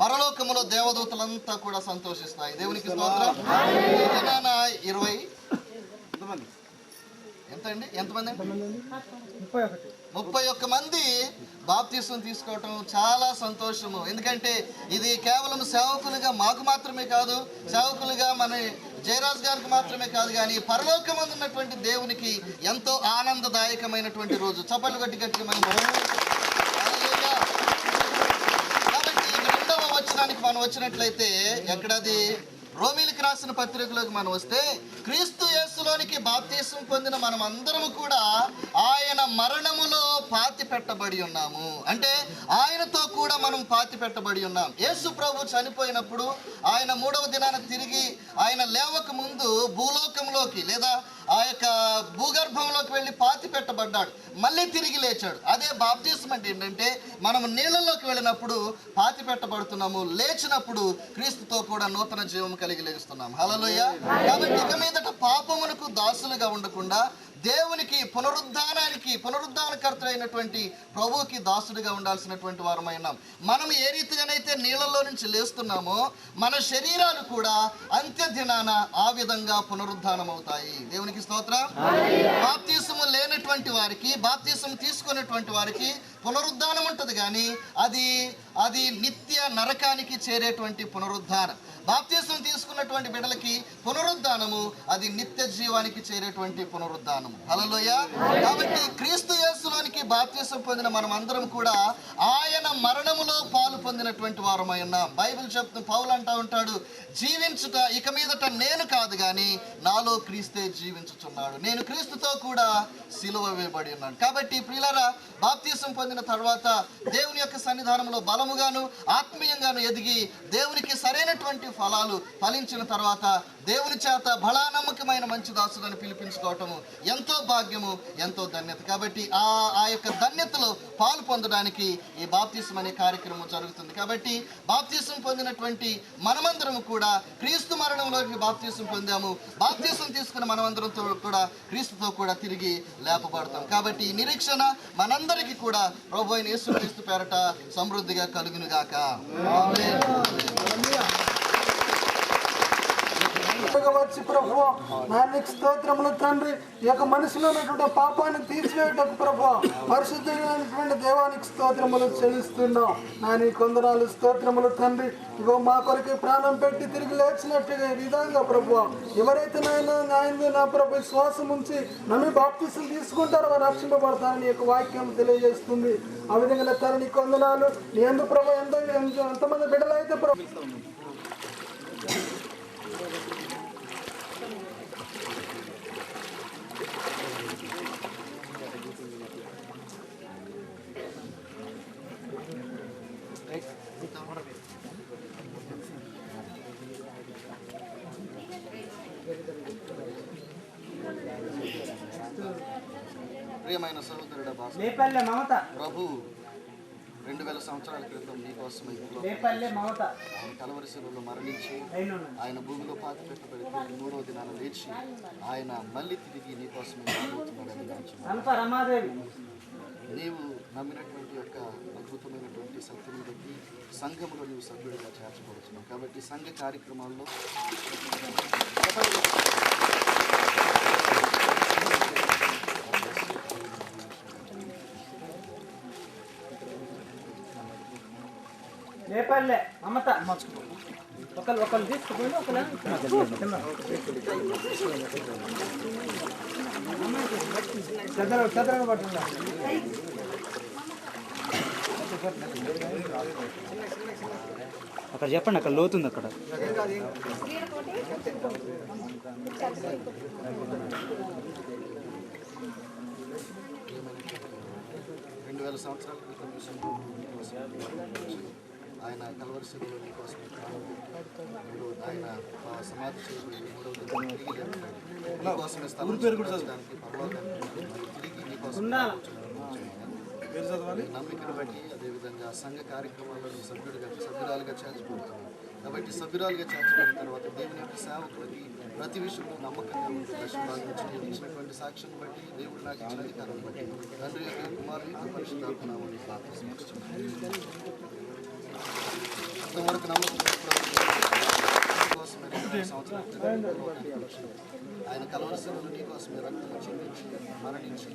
పరలోకములో దేవదూతలంతా కూడా సంతోషిస్తాయి. దేవునికి స్తోత్రం. 20 ఎంతమంది 31 మంది బాప్తీసం తీసుకోవటం చాలా సంతోషము. ఎందుకంటే ఇది కేవలం సేవకులుగా మాకు మాత్రమే కాదు, సేవకులుగా మన జయరాజ్ గారికి మాత్రమే కాదు, కానీ పరలోకమందు ఉన్నటువంటి దేవునికి ఎంతో ఆనందదాయకమైనటువంటి రోజు. చప్పట్లు గట్టి మనం కాబట్టి 2వ వచనానికి మనం వచ్చినట్లయితే, ఎక్కడది రోమీలకు రాసిన పత్రికలోకి మనం వస్తే, క్రీస్తు యేసులోనికి బాప్తీసం పొందిన మనం అందరము కూడా ఆయన మరణములో పాతి పెట్టబడి ఉన్నాము. అంటే ఆయనతో కూడా మనం పాతి పెట్టబడి ఉన్నాం. యేసు ప్రభు చనిపోయినప్పుడు ఆయన 3వ దినాన తిరిగి ఆయన లేవక ముందు భూలోకంలోకి లేదా ఆ యొక్క భూగర్భంలోకి వెళ్ళి పాతి పెట్టబడ్డాడు, మళ్ళీ తిరిగి లేచాడు. అదే బాప్తీసం అంటే ఏంటంటే మనం నీళ్ళలోకి వెళ్ళినప్పుడు పాతి పెట్టబడుతున్నాము, లేచినప్పుడు క్రీస్తుతో కూడా నూతన జీవం కలిగి లేస్తున్నాం. హల్లెలూయా. కాబట్టి ఇక మీదట పాపమునకు దాసులుగా ఉండకుండా దేవునికి పునరుద్ధానకర్త అయినటువంటి ప్రభువుకి దాసుడిగా ఉండాల్సినటువంటి వారమైనాం. మనం ఏ రీతిగానైతే నీళ్ళలో నుంచి లేస్తున్నామో మన శరీరాలు కూడా అంత్య దినాన ఆ విధంగా పునరుద్ధానం అవుతాయి. దేవునికి స్తోత్రం. బాప్తీసము లేనటువంటి వారికి, బాప్తీసం తీసుకున్నటువంటి వారికి పునరుద్ధానం ఉంటుంది, కానీ అది నిత్య నరకానికి చేరేటువంటి పునరుద్ధానం. బాప్తీసం తీసుకున్నటువంటి బిడ్డలకి పునరుద్ధానము అది నిత్య జీవానికి చేరేటువంటి పునరుద్ధానము. హల్లెలూయా. కాబట్టి క్రీస్తు యేసులోనికి బాప్తీసం పొందిన మనం అందరం కూడా ఆయన మరణములో పాలు పొందినటువంటి వారమై ఉన్నాం. బైబిల్ చెప్తూ పౌలు అంటా ఉంటాడు, జీవించుట ఇక మీదట నేను కాదు కానీ నాలో క్రీస్తే జీవించుచున్నాడు. నేను క్రీస్తుతో కూడా సిలువ వేయబడి ఉన్నాను. కాబట్టి ప్రియులారా, బాప్తీసం పొందిన తర్వాత దేవుని యొక్క సన్నిధానంలో బలముగాను ఆత్మీయంగాను ఎదిగి దేవునికి సరైనటువంటి ఫలాలు ఫలించిన తర్వాత దేవుని చేత బలా నమ్మకమైన మంచి దాసులను పిలిపించుకోవటము ఎంతో భాగ్యము, ఎంతో ధన్యత. కాబట్టి ఆ యొక్క ధన్యతలో పాలు పొందడానికి ఈ బాప్తీసం అనే కార్యక్రమం జరుగుతుంది. కాబట్టి బాప్తీసం పొందినటువంటి మనమందరము కూడా క్రీస్తు మరణంలోకి బాప్తీసం పొందాము. బాప్తీసం తీసుకున్న మనమందరంతో కూడా క్రీస్తుతో కూడా తిరిగి లేపబడతాం. కాబట్టి ఈ నిరీక్షణ మనందరికీ కూడా ప్రభు అయిన యేసుక్రీస్తు పేరట సమృద్ధిగా కలుగునుగాక. ఆమేన్. వచ్చి ప్రభువా, నా నీకు స్తోత్రములు తండ్రి. ఈ యొక్క మనసులో ఉన్నటువంటి పాపాన్ని తీర్చివేయటకు ప్రభువా, పరిశుద్ధమైనటువంటి దేవానికి స్తోత్రములు చెల్లిస్తున్నాం. నా నీ కొందనాలు స్తోత్రములు తండ్రి. ఇగో మా కొరకు ప్రాణం పెట్టి తిరిగి లేచినట్టుగా ఈ విధంగా ప్రభువా, ఎవరైతే నా ప్రభు శ్వాసం ఉంచి నమ్మి బాప్తీసం తీసుకుంటారో వారు రక్షింపబడతారని యొక్క వాక్యం తెలియజేస్తుంది. ఆ విధంగా తండ్రి నీ కొందనాలు. నీ ఎందు ప్రభు ఎంతమంది బిడ్డలు అయితే ప్రభు ప్రియమైన సహోదరుడా ప్రభు 2000 సంవత్సరాల క్రితం నీకోసమై ఆయన కలవరి శిలువలో మరణించి ఆయన భూమిలో పాతి పెట్టబడి 3వ దినాన లేచి ఆయన మళ్ళీ తిరిగి నీకోసమై నీవు నమ్మినటువంటి యొక్క అద్భుతమైనటువంటి సత్యమును బట్టి సంఘములో నీవు సభ్యుడిగా చేర్చబడుతున్నావు. కాబట్టి సంఘ కార్యక్రమాల్లో లేపల్లె మమత ఒకళ్ళు తీసుకుపోయి చదరంగా పట్టిందా అక్కడ చెప్పండి, అక్కడ లోతుంది అక్కడ. 2000 సంవత్సరాల క్రితం ఆయన కలవరి శిలువలో నీకోసం ఆయన సమాధి చేయబడి 3వ దినాన తిరిగి లేపుతాడు. నీకోసమే స్థలం చూపించడానికి పరలోకానికి తిరిగి నీకోసం నమ్మికను బట్టి అదేవిధంగా సంఘ కార్యక్రమాల్లో సభ్యురాలుగా చేర్చబడుతున్నాను. కాబట్టి సభ్యురాలుగా చేర్చబడిన తర్వాత దేవుని యొక్క సేవకులకి ప్రతి విషయంలో నమ్మకంగా ఉంటుంది. దశభాగం నుంచి నేను ఇచ్చినటువంటి సాక్ష్యం బట్టి దేవుడు నాకు ఇచ్చిన అధికారం బట్టి తండ్రి యొక్క కుమారుని పరిశుద్ధాత్మ నామమున ప్రార్థిస్తున్నాను. ఇంతవరకు నమ్ముకున్న ఆయన కలవరసలు నీ కోసమే రక్తం చెందించి మరణించి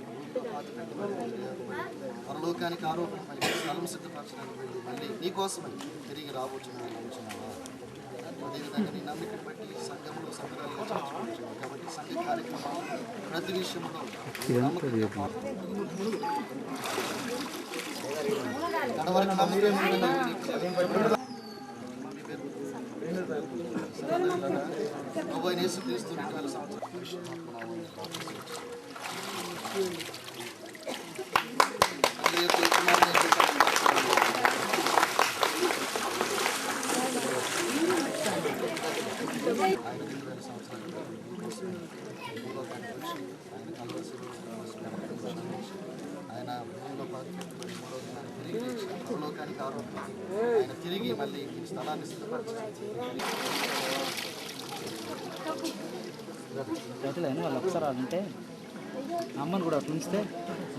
పరలోకానికి ఆరోపణ స్థలం సిద్ధపరచడానికి వెళ్ళి మళ్ళీ నీ కోసమని తిరిగి రాబోతున్నాను నమ్ముచున్నావా? అదేవిధంగా నీ నమ్మికను బట్టి సంఘంలో సంబరాలుగా చేసుకుంటున్నావు కాబట్టి సంఘ కార్యక్రమాలు ప్రతి విషయంలో నడవరకు నమ్మకం యేసుక్రీస్తు 12 సంవత్సరాలు ఆయన పరలోకానికి ఆరోపణ ఆయన తిరిగి మళ్ళీ ఈ స్థలాన్ని సిద్ధపరిచారు. అయినా వాళ్ళు ఒకసారి అంటే అమ్మని కూడా అట్లా ఉంచితే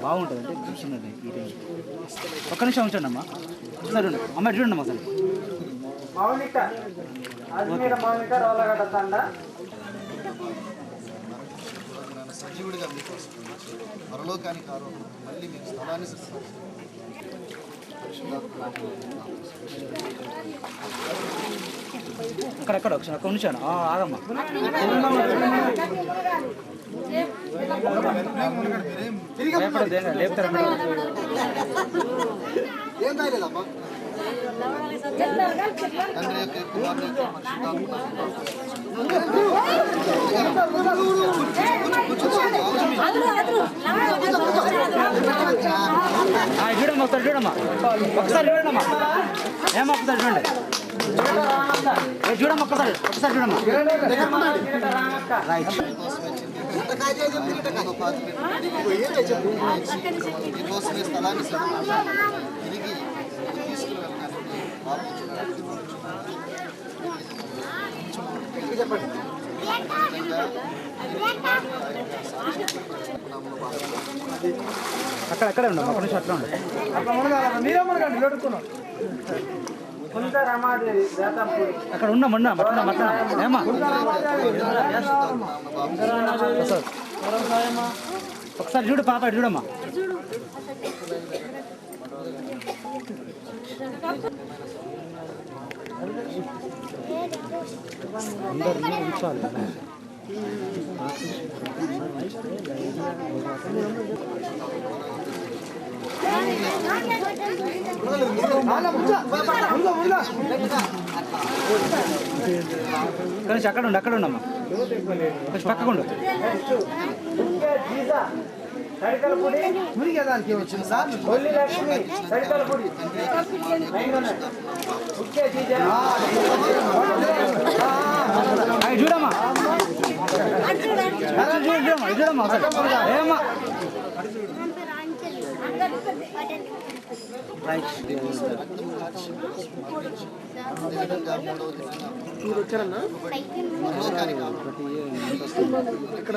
బాగుంటుంది అంటే కూర్చున్నది ఈ టైం. ఒక్క నిమిషం ఉంచండి అమ్మ. ఒకసారి అమ్మ చూడండి అమ్మ అసలు సజీవుడిగా మీకు పరలోకానికి ఆరోపణ మళ్ళీ మీకు స్థలాన్ని అక్కడెక్కడ ఒకసారి అక్కడ ఉంచాను ఆగమ్మా. లేపుతారా తండ్రి యొక్క కుమారుని యొక్క చూడమ్మా ఒకసారి చూడమ్మా ఒకసారి చూడమ్మా ఏమో ఒకసారి చూడండి చూడమ్మా ఒక్కసారి చూడమ్మా. రైట్ మీకోసమే స్థలాన్ని తిరిగి తీసుకుని వెళ్ళడానికి అక్కడే ఉండమ్మా ఒక నిమిషం అట్లా ఉండు. అక్కడ ఉన్నా ఏమా ఒకసారి చూడు పాప చూడమ్మా. అందరినీ ఉంచాలి. కలిసి అక్కడ ఉండమ్మా కొంచెం పక్కకుండు. చూడమ్మా చూడమ్మా ఏమమ్మా తీసుకుని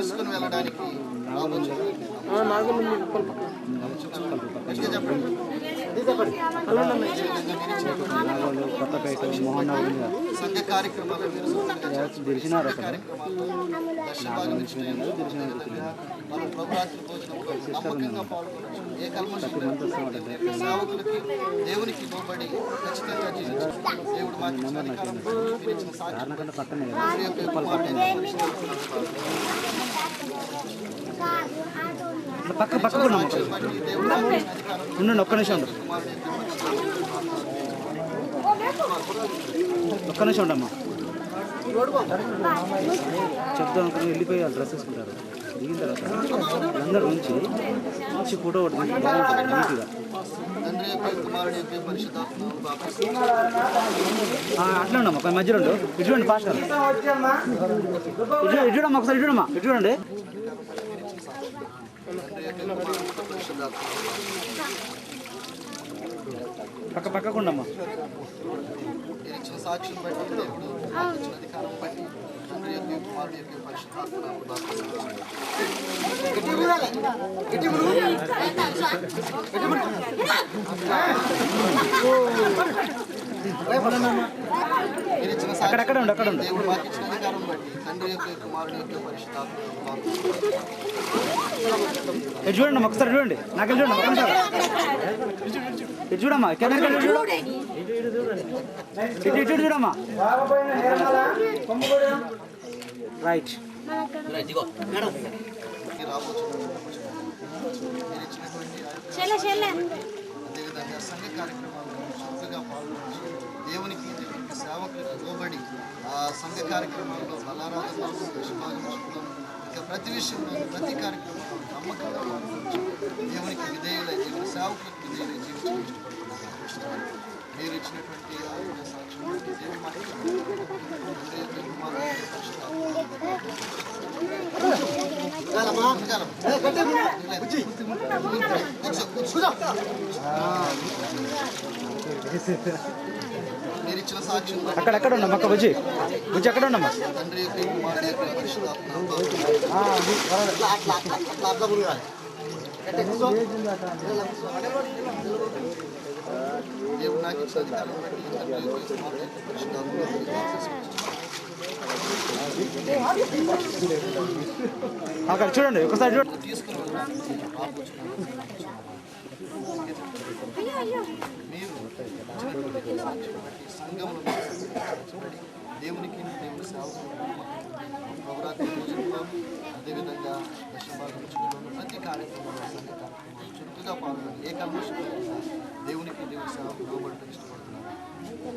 వెళ్ళడానికి కొత్తపేట మోహన్ సంఘ కార్యక్రమాలు తెలిసినారు అక్కడ ఏ కల్మషం సేవకులకి దేవునికి లోబడి ఖచ్చితంగా దేవుడు మాకు కారణకంటే పక్కనే పక్కకు ఉండండి ఒక్క నిమిషం ఉండమ్మా. చెప్తాం అనుకుని వెళ్ళిపోయి వాళ్ళు డ్రెస్ వేసుకుంటారు. దిగిన తర్వాత అందరూ నుంచి ఫోటో ఒకటి బాగుంటుంది నీట్గా. అట్లా ఉండమ్మా ఒక మధ్యలో ఉండు. ఇటు చూడండి పాస్టర్ ఇటు చూడమ్మా ఒకసారి ఇటు చూడండి. పక్కకుండమ్మా. సాక్ష్యం బట్టి దేవుడు అధికారం బట్టి తండ్రి యొక్క కుమారుడు యొక్క పరిశుద్ధాత్మ మీరు ఇచ్చిన అక్కడ ఉండు, అక్కడ ఉండు. దేవుడు మాకు ఇచ్చిన అధికారం బట్టి తండ్రి యొక్క కుమారుని యొక్క పరిశుద్ధాత్మ ఇటు చూడండి ఒకసారి చూడండి, నాకు చూడండి ఒక నిమిషం. ఇటు చూడమ్మా, కెమెరా చూడు, ఇటు చూడమ్మా. రైట్. అదేవిధంగా సంఘ కార్యక్రమాల్లో చక్కగా పాల్గొని దేవునికి దేవునికి సేవకులకు లోబడి ఆ సంఘ కార్యక్రమాల్లో బలారాధనలో దశభాగంలో ఇంకా ప్రతి విషయంలో ప్రతి కార్యక్రమంలో నమ్మకంగా పాల్గొని దేవునికి విధేయులై దేవుని సేవకులకు విధేయులై జీవించడం ఇష్టపడుతున్నాను. మీరు ఇచ్చినటువంటి ఆరోగ్య సాక్ష్యం దేవుని మాట మీరు ఇచ్చిన సాక్ష్యం అక్కడ ఉండమ్మా, అక్క బుజ్జి అక్కడ ఉండమ్మా. తండ్రి యొక్క కుమారుని యొక్క పరిశుద్ధాత్మ దేవుడు నాకు ఇచ్చిన అధికారం బట్టి తండ్రి యొక్క కుమారుని యొక్క పరిశుద్ధాత్మ అక్కడ చూడండి ఒకసారి చూడండి. తీసుకుని మీరు సాక్ష్యం బట్టి సంఘంలో దేవునికి దేవుని సేవకు నవరాత్రి పూజల్లో అదేవిధంగా దశభాగం ప్రతి కార్యక్రమంలో సంఘ కార్యక్రమంలో చురుకుగా పాల్గొని ఏ కల్మషం దేవునికి దేవుని సేవకు లోబడటం ఇష్టపడుతున్నారు.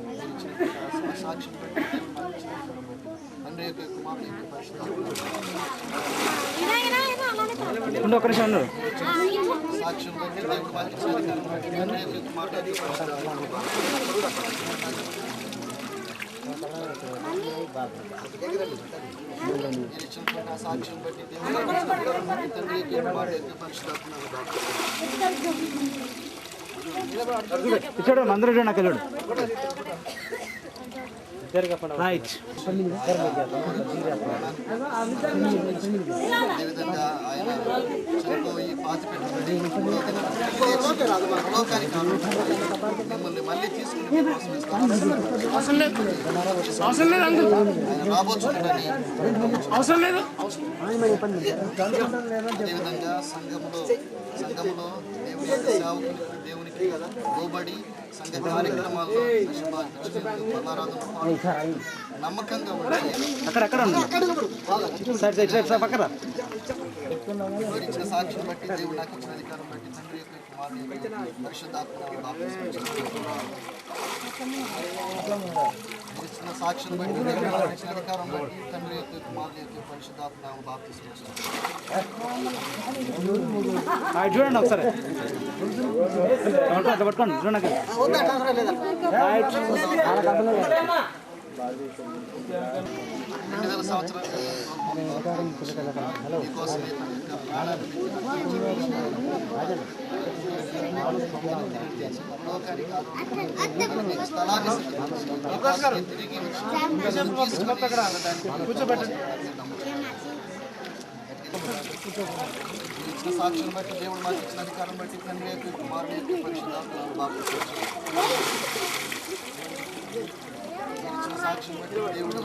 మీరు ఇచ్చినటువంటి సాక్ష్యం బట్టి తండ్రి యొక్క కుమారుని యొక్క పరిశుద్ధాత్మ ఉండు, ఒక నిమిషం ఉండు. సాక్ష్యం బట్టి దేవుడు మాకు ఇచ్చిన అధికారం బట్టి తండ్రి యొక్క కుమారుని యొక్క పరిశుద్ధాత్మ మీరు ఇచ్చినటువంటి ఆ సాక్ష్యం బట్టి దేవుడు మాకు ఇచ్చిన అధికారం బట్టి తండ్రి యొక్క కుమారుని యొక్క పరిశుద్ధాత్మ చూడు అందరూ చూడండి, అక్కడ చూడు. రైట్. అదేవిధంగా ఆయన చనిపోయి పాతి పెట్టబడి లోకానికి మిమ్మల్ని మళ్ళీ తీసుకుని రాబోతుందని అదేవిధంగా సంఘంలో దేవుని యొక్క సేవకులకు దేవునికి లోబడి సంఘ కార్యక్రమాల్లో నమ్మకంగా ఉండాలి. అక్కడ పక్కన ఇచ్చిన సాక్ష్యం బట్టి దేవుడు నాకు ఇచ్చిన అధికారం బట్టి తండ్రి యొక్క కుమారుని పరిశుద్ధాత్మ ఇచ్చిన సాక్ష్యం బట్టి దేవుడు నాకు ఇచ్చిన అధికారం బట్టి తండ్రి యొక్క కుమారుని యొక్క పరిశుద్ధాత్మ బాప్తిస్మం చూడండి ఒకసారి పట్టుకోండి చూడండి. రైట్. 2000 సంవత్సరాలు మీకోసమే తన యొక్క ప్రాణాన్ని లోకానికి స్థలాన్ని తిరిగి ఇచ్చిన సాక్ష్యం బట్టి దేవుడు మాకు ఇచ్చిన అధికారం బట్టి తండ్రి యొక్క కుమారుని యొక్క పరిశుద్ధాత్మ ఇచ్చిన సాక్ష్యం బట్టి దేవుడు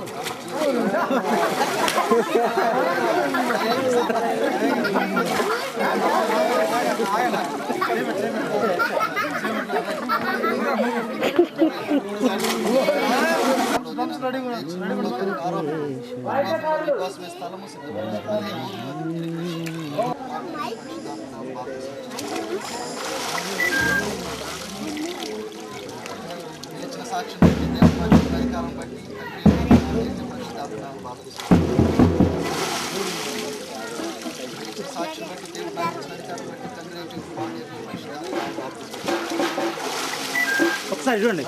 కోసమే స్థలము ఇచ్చిన సాక్ష్యం బట్టి దేవుడు అధికారం బట్టి సాక్ష్యం బట్టి దేవుడు నాకు ఇచ్చిన అధికారం బట్టి తండ్రి ఒకసారి చూడండి.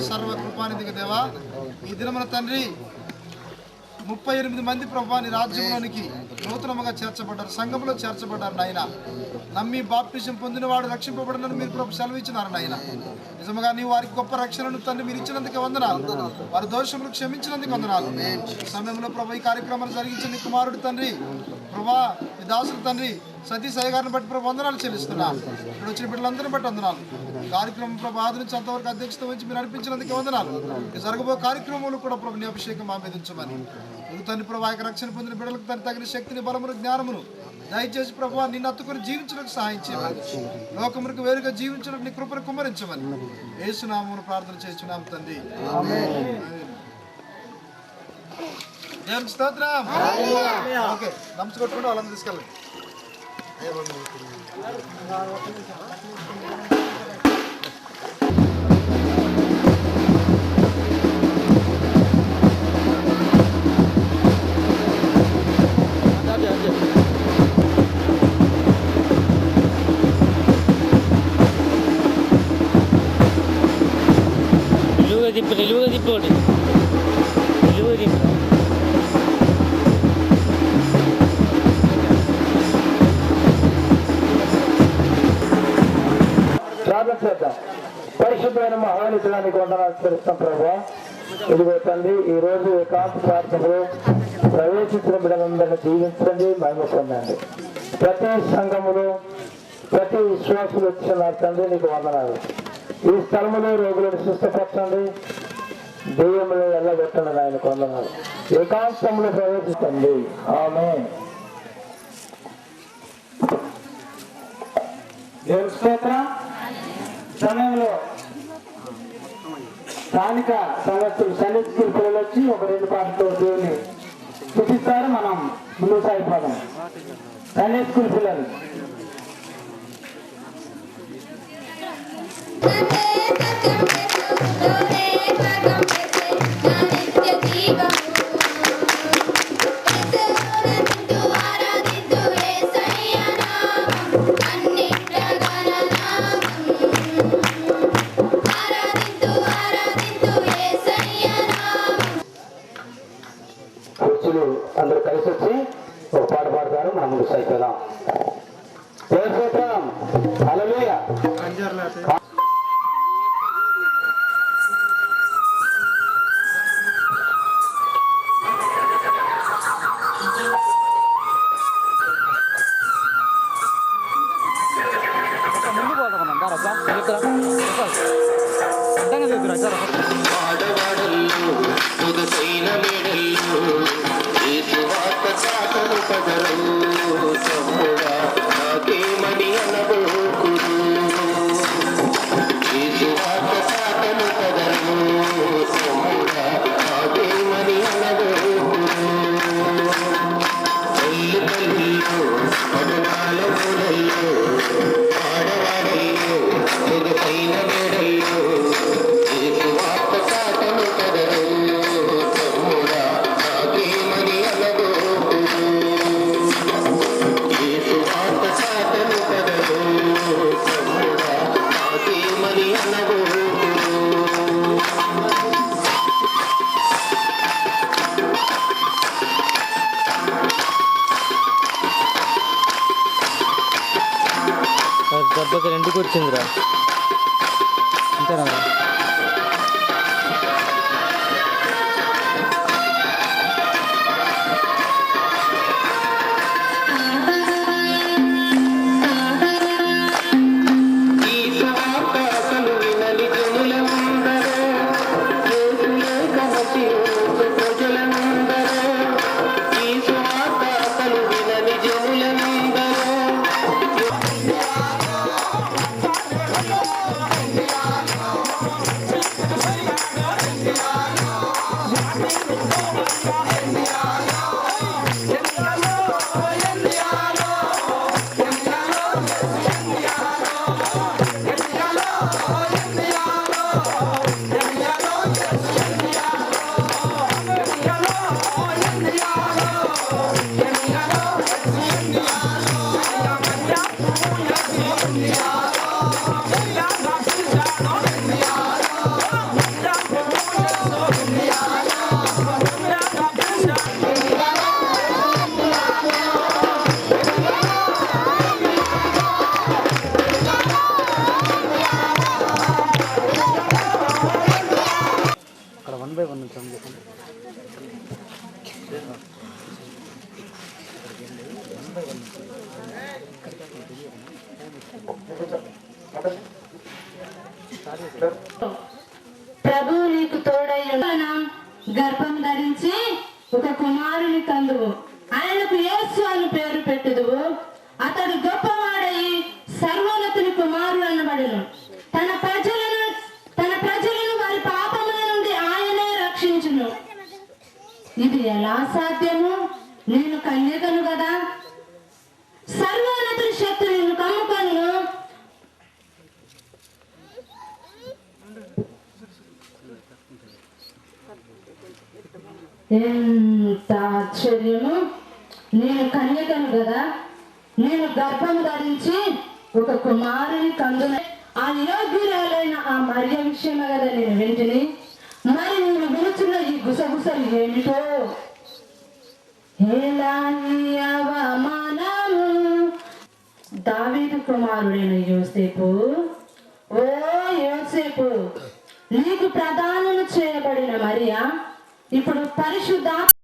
సర్వకృపానిధికి దేవా, ఈ దినమున తండ్రి 38 మంది ప్రభా నీ రాజ్యంలోనికి నూతనముగా చేర్చబడ్డారు, సంఘంలో చేర్చబడ్డారు నాయన. నమ్మి బాప్టిజం పొందినవాడు రక్షింపబడినని మీరు ప్రభు సెలవిచ్చినారు నాయన. నిజముగా నీ వారికి గొప్ప రక్షణను తండ్రి మీరు ఇచ్చినందుకు వందనాలు, వారి దోషములు క్షమించినందుకు వందనాలు. ఈ సమయంలో ప్రభు ఈ కార్యక్రమాన్ని జరిగించిన నీ కుమారుడు తండ్రి ప్రభా ఈ దాసులు తండ్రి సతీష్ అయ్య గారిని బట్టి ప్రభు వందనాలు చెల్లిస్తున్నాను. ఇప్పుడు వచ్చిన బిడ్డలందరిని బట్టి వందనాలు. కార్యక్రమం ప్రభు ఆది నుంచి అంతవరకు అధ్యక్షత వహించి మీరు నడిపించినందుకు వందనాలు. ఈ జరగబో కార్యక్రమంలో కూడా ప్రభు నీ అభిషేకం మా మీద ఉంచమని తండ్రి ప్రభు యొక్క రక్షణ పొందిన బిడ్డలకు తన తగిన శక్తిని, బలమును, జ్ఞానమును దయచేసి ప్రభు నిన్ను అత్తుకొని జీవించడానికి సహాయం చేయమని, లోకములకు వేరుగా జీవించడానికి నీ కృపను కుమ్మరించమని యేసునామమున ప్రార్థన చేస్తున్నాం తండ్రి. దేవునికి స్తోత్రం. ఓకే నమస్కొట్టుకుంటూ వాళ్ళని తీసుకెళ్ళండి. నిలువుగా తిప్పండి, నిలువుగా తిప్పు. ప్రార్థన చేద్దాం. పరిశుద్ధమైన మహానితుడానికి వందనాలు తెలుస్తాం ప్రభా. ఇదిగో తండ్రి ఈ రోజు ఏకాంత ప్రార్థనలో ప్రవేశించిన బిడ్డలందరినీ దీవించండి, మహిమ పొందండి. ప్రతి సంఘములో ప్రతి విశ్వాసులు వచ్చినారు తండ్రి, నీకు వందనాలు. ఈ స్థలములో రోగులను సుస్థపరచండి, దెయ్యములు ఎల్లగొట్టండి, ఆయనకు వందనాలు. ఏకాంతంలో ప్రవేశించండి. ఆమేన్. దేవుని స్తోత్రం. సమయంలో స్థానిక సంఘస్థులు సండే స్కూల్ పిల్లలు వచ్చి ఒక 2 పాటలతో దేవుని చూపిస్తారు. మనం ముందు సాగిపోదాం. సండే స్కూల్ పిల్లలు అందరూ కలిసి వచ్చి ఒక పాట పాడతారు. మనం ముందు సైకిల్ హల్లెలూయా. దెబ్బకి 2కి వచ్చిందిరా, అంతేనా? ప్రభు నీకు తోడై గర్భం ధరించి ఒక కుమారుని కందువు, ఆయనకు యేసు అని పేరు పెట్టుదువు. అతడు గొప్పవాడయి సర్వోన్నతుని కుమారుడు అనబడును. తన ప్రజలను వారి పాపముల నుండి ఆయనే రక్షించును. ఇది ఎలా సాధ్యము? నేను కన్యకను కదా. సర్వోన్నతుని శక్తి నిన్ను కమ్ముకొను. ఎంత ఆశ్చర్యము! నేను కన్యకను కదా, నేను గర్భం ధరించి ఒక కుమారుని కందున. ఆ యోగ్యురాలైన ఆ మరియ విషయమే కదా నేను వింటిని. మరి నేను విలుచున్న ఈ గుసగుసలు ఏమిటో? అవమానము. దావీదు కుమారుడైన యోసేపు, ఓ యోసేపు, నీకు ప్రదానము చేయబడిన మరియా ఇప్పుడు పరిశుద్ధ